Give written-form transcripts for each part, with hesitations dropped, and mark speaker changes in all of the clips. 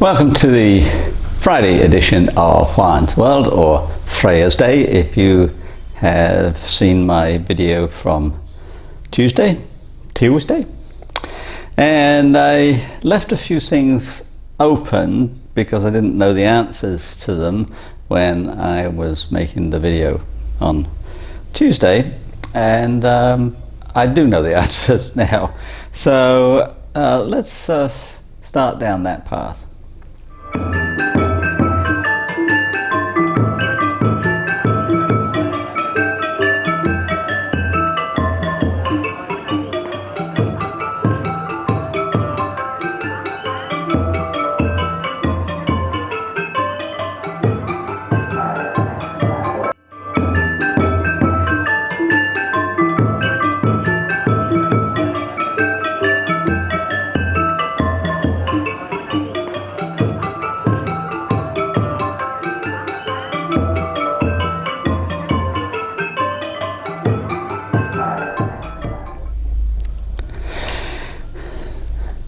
Speaker 1: Welcome to the Friday edition of Juan's World, or Freya's Day if you have seen my video from Tuesday. And I left a few things open because I didn't know the answers to them when I was making the video on Tuesday, and I do know the answers now. So let's start down that path.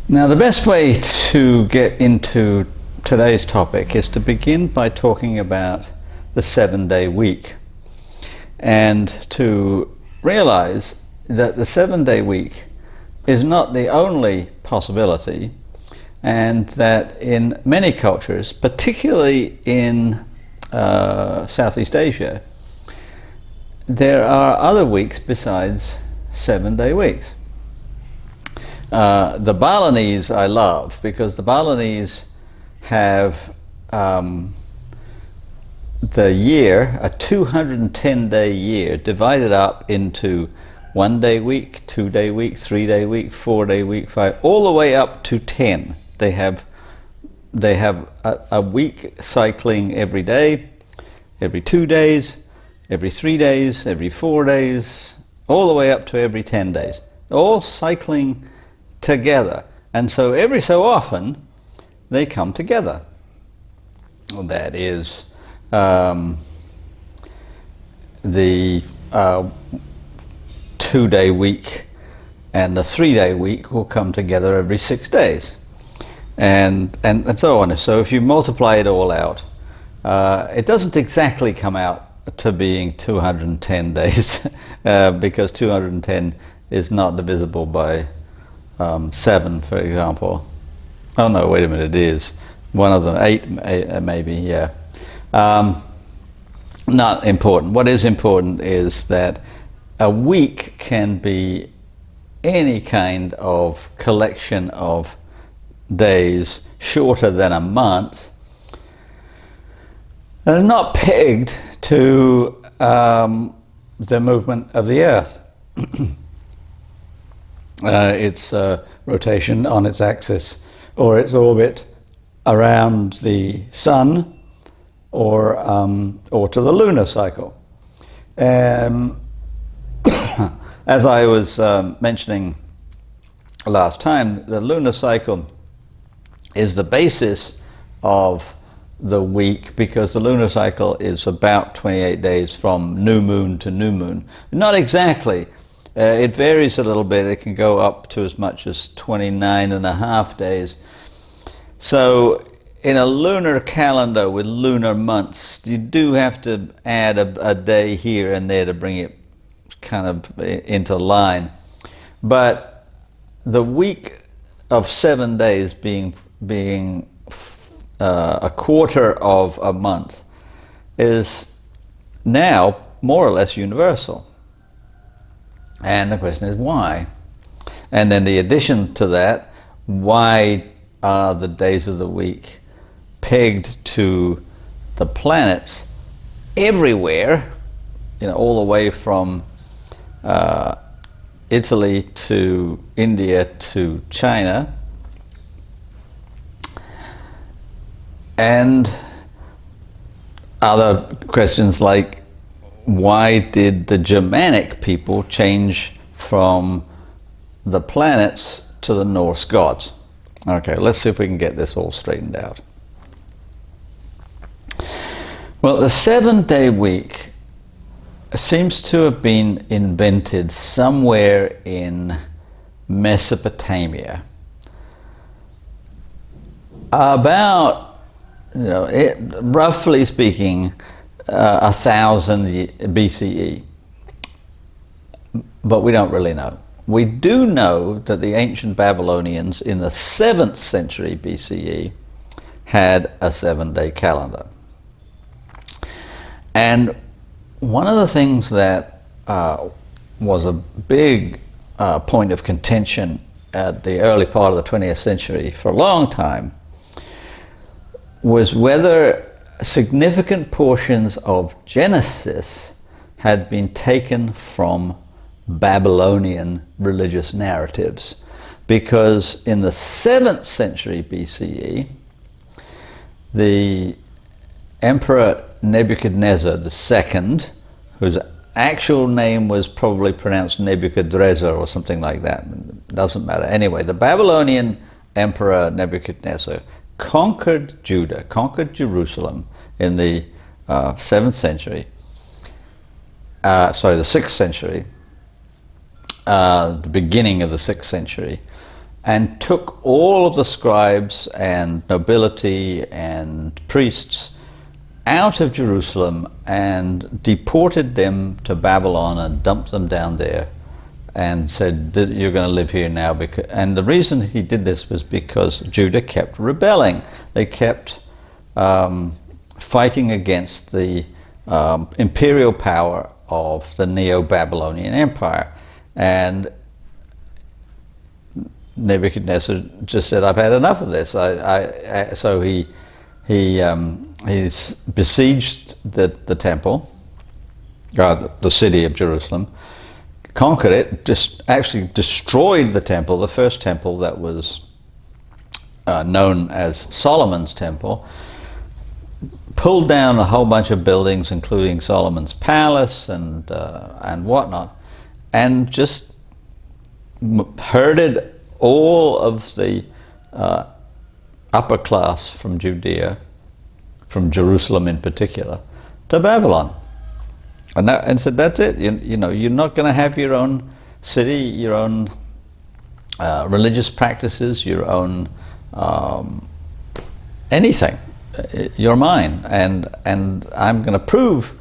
Speaker 1: Now, the best way to get into today's topic is to begin by talking about the 7-day week, and to realize that the 7-day week is not the only possibility, and that in many cultures, particularly in Southeast Asia, there are other weeks besides 7-day weeks. The Balinese I love, because the Balinese have the year, a 210-day year, divided up into 1-day week, 2-day week, 3-day week, 4-day week, 5, all the way up to 10. They have a week cycling every day, every 2 days, every 3 days, every 4 days, all the way up to every 10 days, all cycling together. And so every so often they come together. That is the 2-day week and the 3-day week will come together every 6 days, and so on. So if you multiply it all out, it doesn't exactly come out to being 210 days because 210 is not divisible by 7, for example. Oh no, wait a minute, it is. One of them, 8 maybe, yeah. Not important. What is important is that a week can be any kind of collection of days shorter than a month, and are not pegged to the movement of the Earth. Its rotation on its axis, or its orbit around the sun, or to the lunar cycle. As I was mentioning last time, the lunar cycle is the basis of the week, because the lunar cycle is about 28 days from new moon to new moon. Not exactly. It varies a little bit. It can go up to as much as 29.5 days. So in a lunar calendar with lunar months, you do have to add a day here and there to bring it kind of into line. But the week of 7 days being a quarter of a month is now more or less universal. And the question is why? And then the addition to that, why are the days of the week pegged to the planets everywhere, all the way from Italy to India to China? And other questions like, why did the Germanic people change from the planets to the Norse gods? Okay, let's see if we can get this all straightened out. Well, the 7-day week seems to have been invented somewhere in Mesopotamia. About, roughly speaking, 1000 BCE. But we don't really know. We do know that the ancient Babylonians in the 7th century BCE had a 7-day calendar. And one of the things that was a big point of contention at the early part of the 20th century for a long time was whether significant portions of Genesis had been taken from Babylonian religious narratives, because in the 7th century BCE, the Emperor Nebuchadnezzar II, whose actual name was probably pronounced Nebuchadrezzar or something like that, doesn't matter. Anyway, the Babylonian Emperor Nebuchadnezzar conquered Judah, conquered Jerusalem in the 7th century, the 6th century, the beginning of the 6th century, and took all of the scribes and nobility and priests out of Jerusalem and deported them to Babylon and dumped them down there and said, you're going to live here now. And the reason he did this was because Judah kept rebelling. They kept fighting against the imperial power of the Neo-Babylonian Empire. And Nebuchadnezzar just said, I've had enough of this. So he besieged the temple, the city of Jerusalem, conquered it, just actually destroyed the temple, the first temple that was known as Solomon's Temple, pulled down a whole bunch of buildings, including Solomon's Palace and whatnot, and just herded all of the upper class from Judea, from Jerusalem in particular, to Babylon. And said, that's it. You're not going to have your own city, your own religious practices, your own anything. You're mine, and I'm going to prove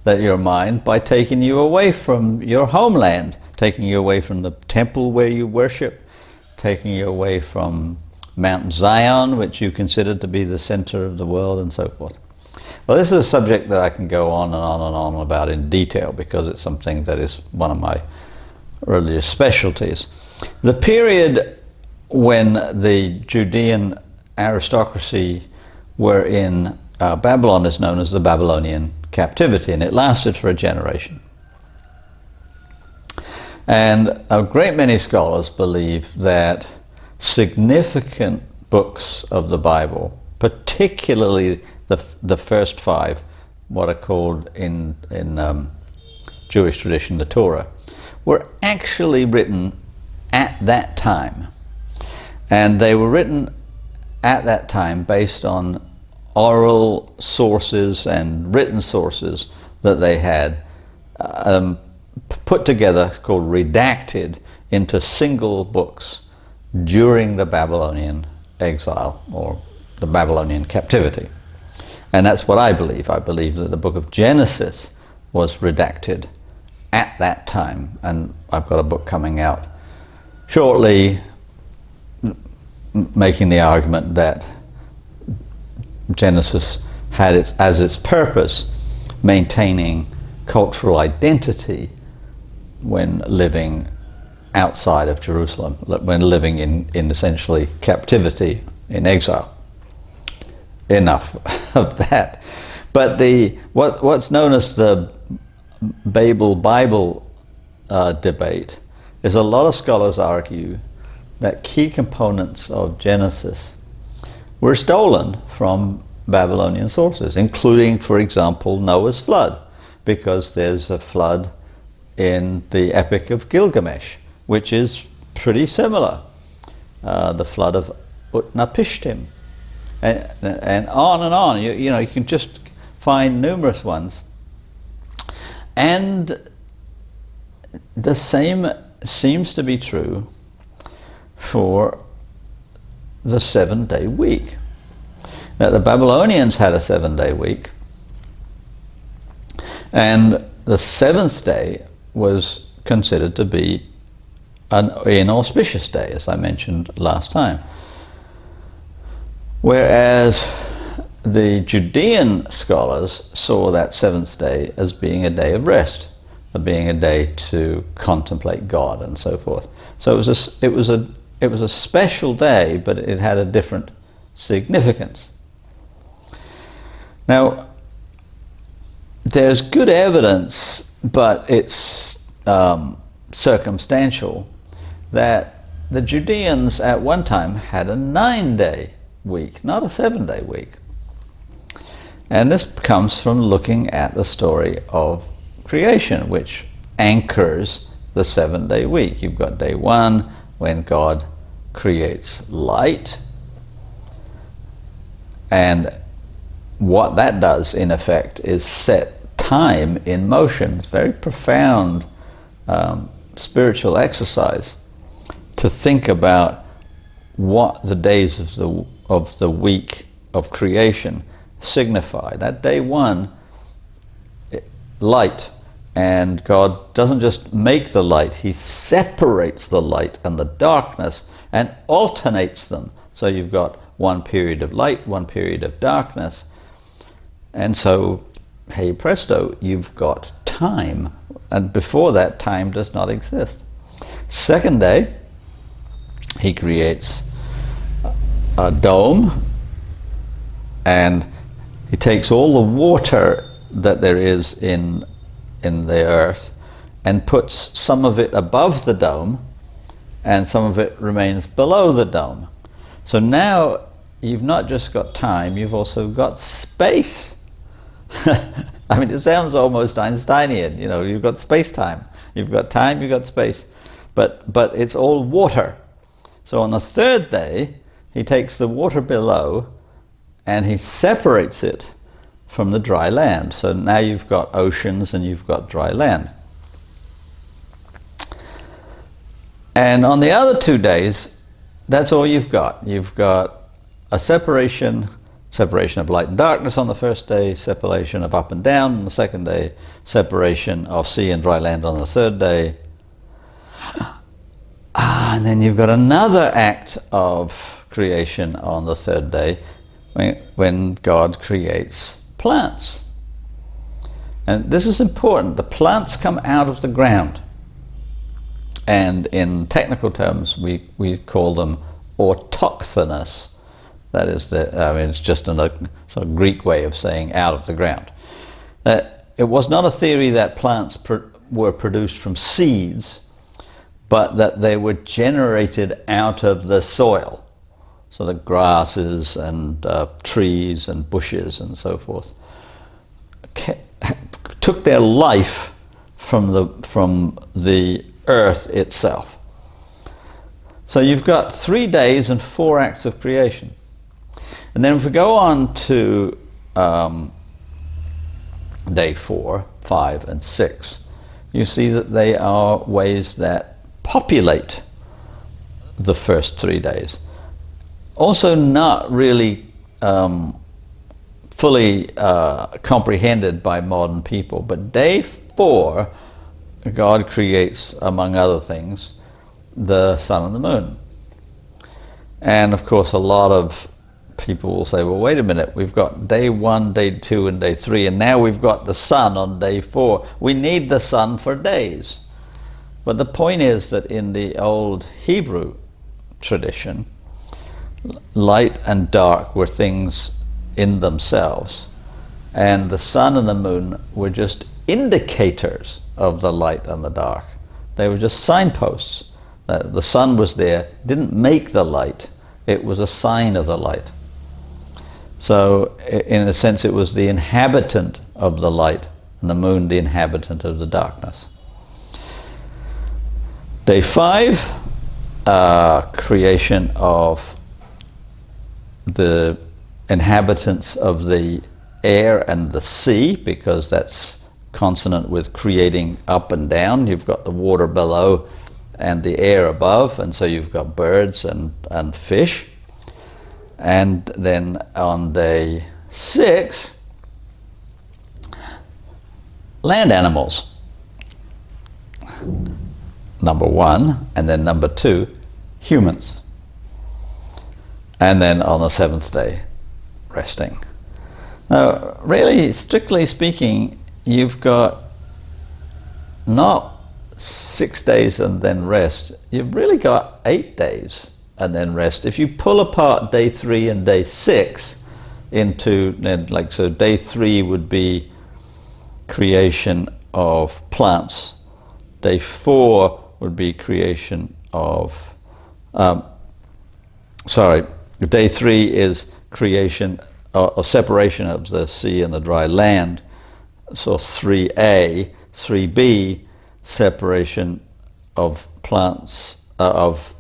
Speaker 1: that you're mine by taking you away from your homeland, taking you away from the temple where you worship, taking you away from Mount Zion, which you consider to be the center of the world, and so forth. Well, this is a subject that I can go on and on and on about in detail, because it's something that is one of my religious specialties. The period when the Judean aristocracy were in Babylon is known as the Babylonian captivity, and it lasted for a generation. And a great many scholars believe that significant books of the Bible, particularly the first 5, what are called in Jewish tradition the Torah, were actually written at that time. And they were written at that time based on oral sources and written sources that they had put together, called redacted, into single books during the Babylonian exile or the Babylonian captivity. And that's what I believe. I believe that the book of Genesis was redacted at that time. And I've got a book coming out shortly making the argument that Genesis had as its purpose maintaining cultural identity when living outside of Jerusalem, when living in essentially captivity, in exile. Enough of that. But what's known as the Babel Bible debate is a lot of scholars argue that key components of Genesis were stolen from Babylonian sources, including, for example, Noah's flood, because there's a flood in the Epic of Gilgamesh, which is pretty similar. The flood of Utnapishtim, and on and on. You can just find numerous ones. And the same seems to be true for the 7-day week. that the Babylonians had a 7-day week, and the 7th day was considered to be an inauspicious day, as I mentioned last time. Whereas the Judean scholars saw that 7th day as being a day of rest, as being a day to contemplate God and so forth. So it was a special day, but it had a different significance. Now, there's good evidence, but it's circumstantial, that the Judeans at one time had a 9-day week, not a 7-day week. And this comes from looking at the story of creation, which anchors the 7-day week. You've got day 1, when God creates light, and what that does in effect is set time in motion. It's very profound spiritual exercise to think about what the days of the week of creation signify. That day 1, light, and God doesn't just make the light, he separates the light and the darkness and alternates them. So you've got one period of light, one period of darkness, and so, hey presto, you've got time, and before that, time does not exist. 2nd day, he creates a dome, and he takes all the water that there is in the earth and puts some of it above the dome, and some of it remains below the dome. So now you've not just got time, you've also got space. I mean, it sounds almost Einsteinian, you know, you've got space-time. You've got time, you've got space. But it's all water. So on the 3rd day, he takes the water below and he separates it from the dry land. So now you've got oceans and you've got dry land. And on the other 2 days, that's all you've got. You've got a separation of light and darkness on the 1st day, separation of up and down on the 2nd day, separation of sea and dry land on the 3rd day. And then you've got another act of creation on the 3rd day, when God creates plants. And this is important. The plants come out of the ground. And in technical terms, we call them autochthonous. That is, it's just a sort of Greek way of saying out of the ground. It was not a theory that plants were produced from seeds, but that they were generated out of the soil. So the grasses and trees and bushes and so forth took their life from the earth itself. So you've got 3 days and 4 acts of creation. And then if we go on to day 4, 5, and 6, you see that they are ways that populate the first 3 days. Also not really fully comprehended by modern people, but day 4, God creates, among other things, the sun and the moon. And of course a lot of people will say, well, wait a minute, we've got day 1, day 2, and day 3, and now we've got the sun on day 4. We need the sun for days. But the point is that in the old Hebrew tradition, light and dark were things in themselves, and the sun and the moon were just indicators of the light and the dark. They were just signposts. That the sun was there, didn't make the light, it was a sign of the light. So in a sense it was the inhabitant of the light, and the moon the inhabitant of the darkness. Day 5, creation of the inhabitants of the air and the sea, because that's consonant with creating up and down. You've got the water below and the air above, and so you've got birds and fish. And then on day 6, land animals. Number 1, and then number 2, humans. And then on the 7th day, resting. Now, really, strictly speaking, you've got not 6 days and then rest. You've really got 8 days and then rest. If you pull apart day 3 and day 6 into, like, so day 3 would be creation of plants. Day 4 would be creation of, day 3 is creation or separation of the sea and the dry land. So 3A, 3B, separation of plants, of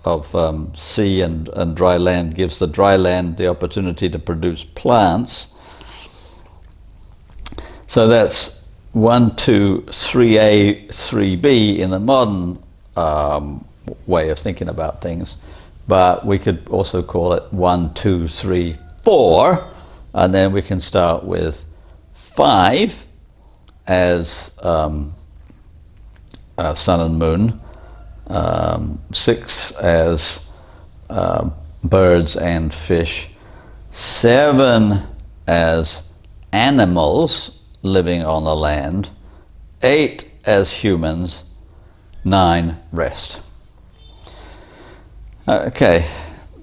Speaker 1: sea and dry land, gives the dry land the opportunity to produce plants. So that's 1, 2, 3A, 3B in the modern way of thinking about things. But we could also call it 1, 2, 3, 4, and then we can start with 5 as sun and moon, 6 as birds and fish, 7 as animals living on the land, 8 as humans, 9 rest. Okay,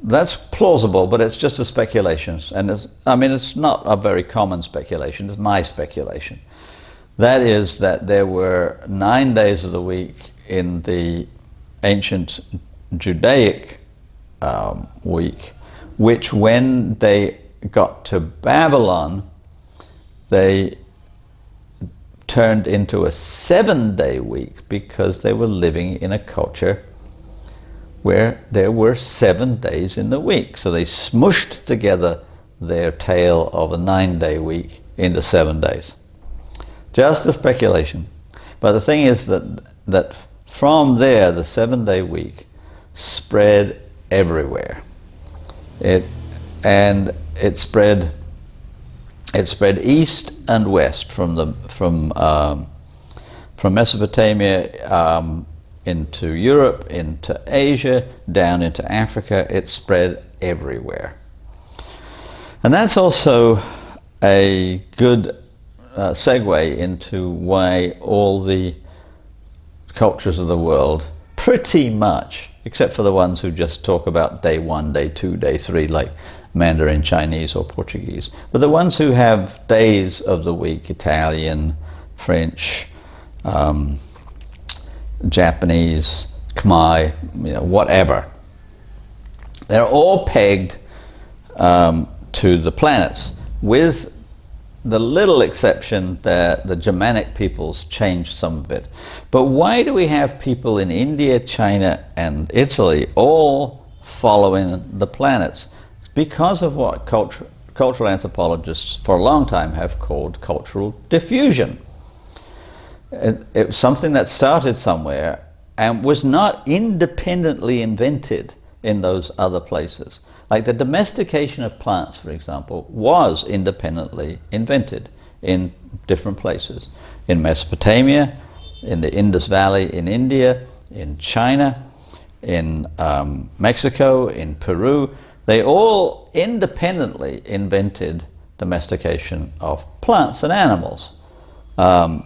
Speaker 1: that's plausible, but it's just a speculation, and it's not a very common speculation. It's my speculation. That is that there were 9 days of the week in the ancient Judaic week, which when they got to Babylon, they turned into a 7-day week because they were living in a culture where there were 7 days in the week. So they smushed together their tale of a 9-day week into 7 days. Just a speculation. But the thing is that from there, the 7-day week spread everywhere. It spread east and west from Mesopotamia into Europe, into Asia, down into Africa. It spread everywhere. And that's also a good segue into why all the cultures of the world, pretty much, except for the ones who just talk about day 1, day 2, day 3, like Mandarin Chinese or Portuguese, but the ones who have days of the week, Italian, French, Japanese, Khmer, whatever, they're all pegged to the planets, with the little exception that the Germanic peoples changed some of it. But why do we have people in India, China, and Italy all following the planets? It's because of what cultural anthropologists for a long time have called cultural diffusion. It was something that started somewhere and was not independently invented in those other places. Like the domestication of plants, for example, was independently invented in different places. In Mesopotamia, in the Indus Valley in India, in China, in Mexico, in Peru. They all independently invented domestication of plants and animals. And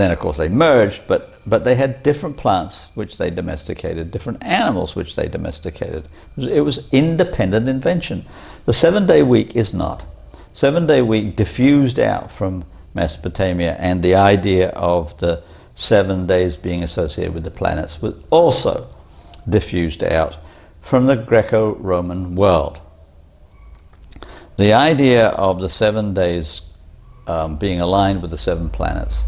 Speaker 1: then, of course, they merged, but they had different plants which they domesticated, different animals which they domesticated. It was independent invention. The 7-day week is not. 7-day week diffused out from Mesopotamia, and the idea of the 7 days being associated with the planets was also diffused out from the Greco-Roman world. The idea of the 7 days being aligned with the 7 planets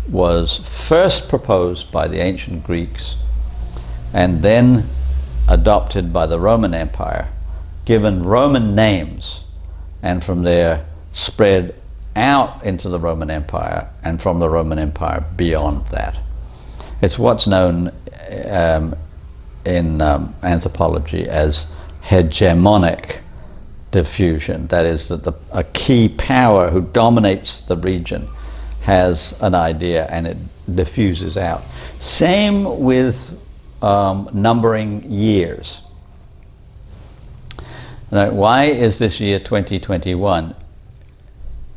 Speaker 1: was first proposed by the ancient Greeks and then adopted by the Roman Empire, given Roman names, and from there spread out into the Roman Empire, and from the Roman Empire beyond that. It's what's known in anthropology as hegemonic diffusion. That is, that a key power who dominates the region has an idea and it diffuses out. Same with numbering years. Now, why is this year 2021?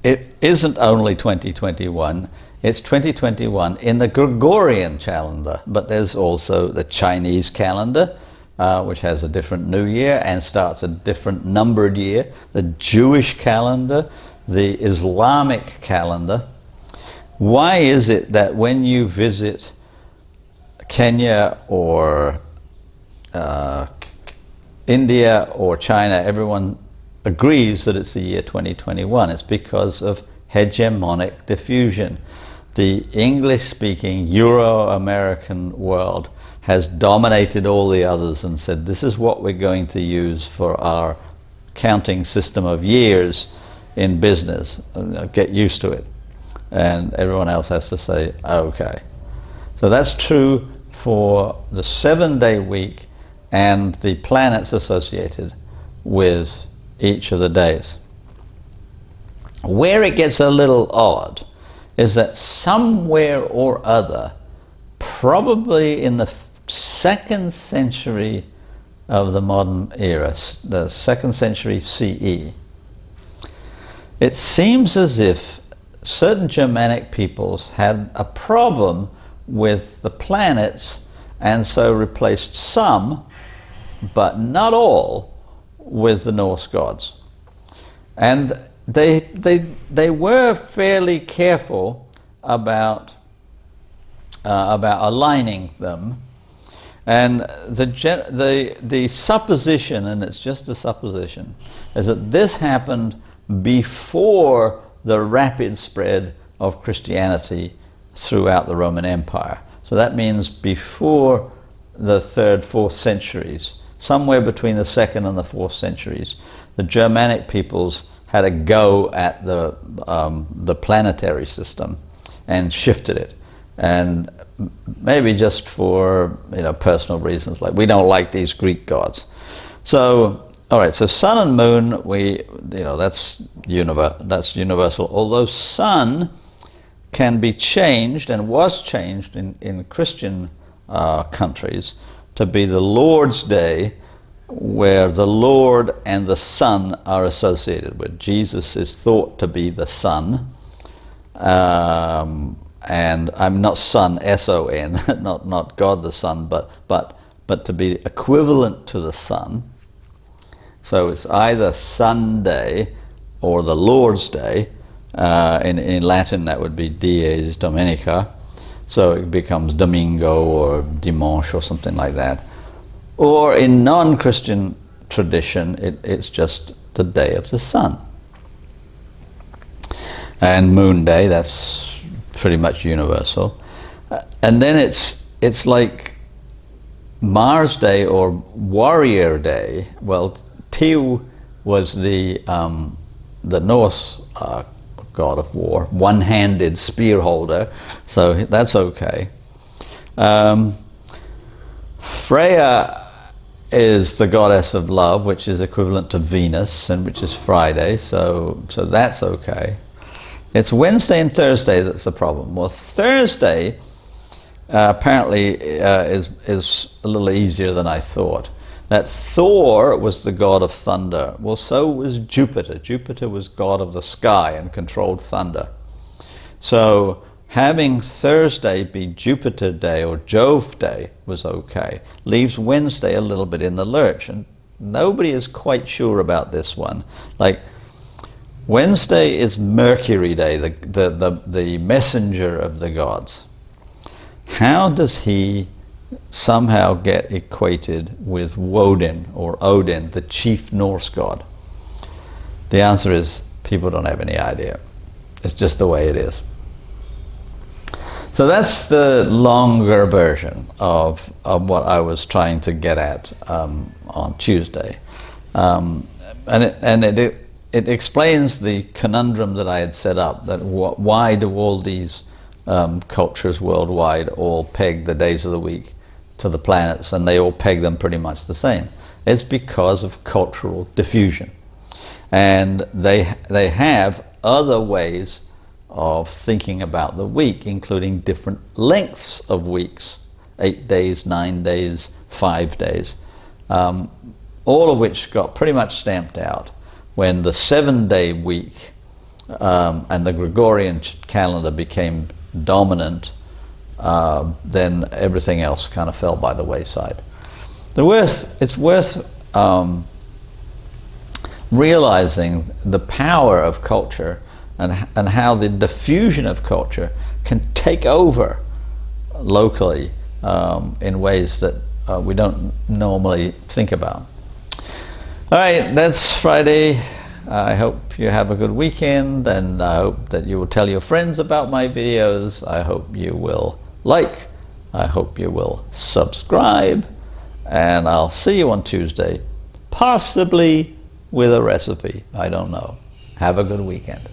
Speaker 1: It isn't only 2021, it's 2021 in the Gregorian calendar, but there's also the Chinese calendar, which has a different new year and starts a different numbered year, the Jewish calendar, the Islamic calendar. Why is it that when you visit Kenya or India or China, everyone agrees that it's the year 2021? It's because of hegemonic diffusion. The English-speaking Euro-American world has dominated all the others and said, this is what we're going to use for our counting system of years in business. Get used to it. And everyone else has to say, okay. So that's true for the 7-day week and the planets associated with each of the days. Where it gets a little odd is that somewhere or other, probably in the 2nd century of the modern era, the 2nd century CE, it seems as if certain Germanic peoples had a problem with the planets and so replaced some, but not all, with the Norse gods. And they were fairly careful about aligning them. And the supposition, and it's just a supposition, is that this happened before the rapid spread of Christianity throughout the Roman Empire. So that means before the 3rd, 4th centuries, somewhere between the 2nd and the 4th centuries, the Germanic peoples had a go at the planetary system and shifted it. And maybe just for personal reasons, like we don't like these Greek gods. So all right, so sun and moon, that's universal. Although sun can be changed and was changed in Christian countries to be the Lord's Day, where the Lord and the Son are associated with. Jesus is thought to be the Son, and I'm not Son, S-O-N, not God the Son, but to be equivalent to the Son. So it's either Sunday or the Lord's Day. In Latin that would be Dies Dominica. So it becomes Domingo or Dimanche or something like that. Or in non-Christian tradition, it's just the day of the sun. And Moon Day, that's pretty much universal. And then it's like Mars Day or Warrior Day. Well, Tiu was the Norse god of war, one-handed spear holder, so that's okay. Freya is the goddess of love, which is equivalent to Venus, and which is Friday, so that's okay. It's Wednesday and Thursday that's the problem. Well, Thursday apparently is a little easier than I thought. That Thor was the god of thunder. Well, so was Jupiter. Jupiter was god of the sky and controlled thunder. So having Thursday be Jupiter Day or Jove Day was okay. Leaves Wednesday a little bit in the lurch, and nobody is quite sure about this one. Like, Wednesday is Mercury Day, the messenger of the gods. How does he somehow get equated with Woden or Odin, the chief Norse god? The answer is people don't have any idea. It's just the way it is. So that's the longer version of what I was trying to get at on Tuesday. And it explains the conundrum that I had set up, that why do all these cultures worldwide all peg the days of the week to the planets, and they all peg them pretty much the same. It's because of cultural diffusion. And they have other ways of thinking about the week, including different lengths of weeks, 8 days, 9 days, 5 days, all of which got pretty much stamped out when the 7-day week and the Gregorian calendar became dominant. Then everything else kind of fell by the wayside. It's worth realizing the power of culture and how the diffusion of culture can take over locally in ways that we don't normally think about. All right, that's Friday. I hope you have a good weekend, and I hope that you will tell your friends about my videos. I hope you will like. I hope you will subscribe, and I'll see you on Tuesday, possibly with a recipe. I don't know. Have a good weekend.